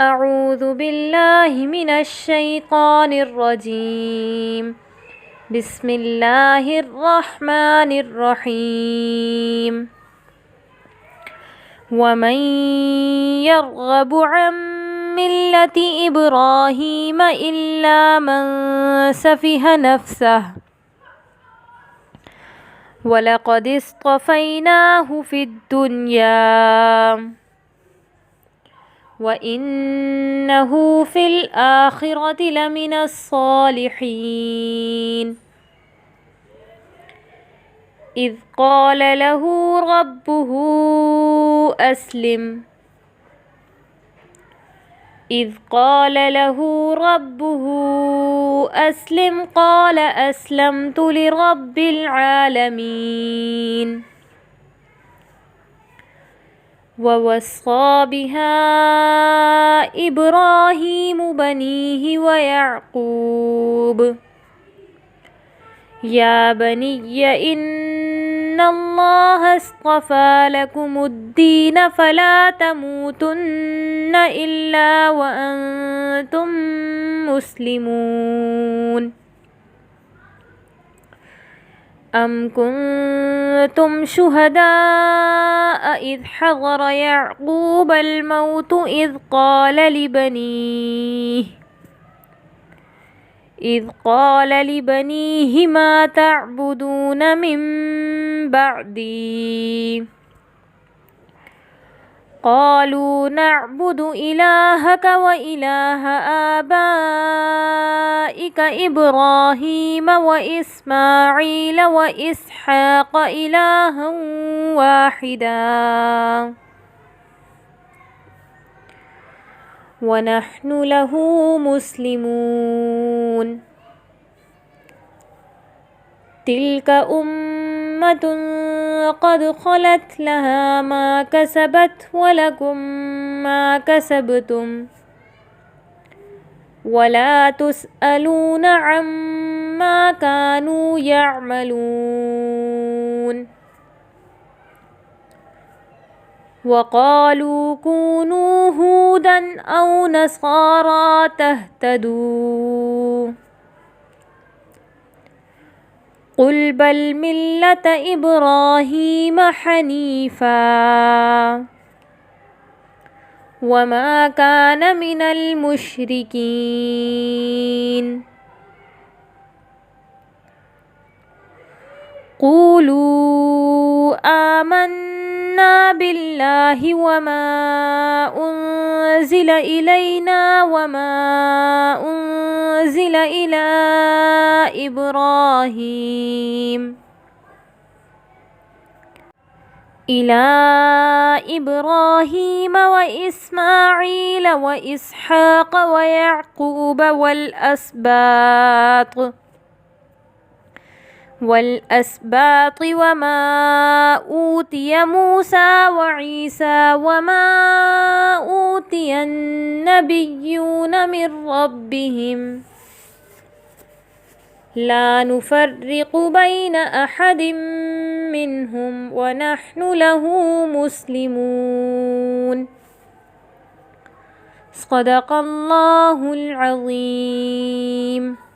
اعوذ باللہ من الشیطان الرجیم بسم اللہ الرحمن الرحیم ومن يرغب عن ملة إبراهيم إلا من سفه نفسه ولقد اصطفيناه في الدنيا وإنه في الآخرة لمن الصالحين إذ قال له ربه أسلم قال أسلمت لرب العالمين ووصى بها إبراهيم بنيه ويعقوب يا بني إن الله اصطفى لكم الدين فلا تموتن إلا وأنتم مسلمون أم كنتم شهداء إذ حضر يعقوب الموت إذ قال لبنيه ما تعبدون من بعدي قالوا نعبد إلهك وإله آبائك إبراهيم وإسماعيل وإسحاق إلها واحدا ونحن له مسلمون تلك أمة قد خلت لها ما كسبت ولكم ما كسبتم ولا تسألون عما كانوا يعملون وقالوا كونوا هودا أو نصارى تهتدوا قل بل ملة إبراهيم حنيفا وما كان من المشركين قولوا آمنا بالله وما أنزل إلينا وما أنزل إلى إبراهيم وإسماعيل وإسحاق ويعقوب والأسباط وما أوتي موسى وعيسى وما أوتي النبيون من ربهم لا نفرق بين أحد منهم ونحن له مسلمون صدق الله العظيم.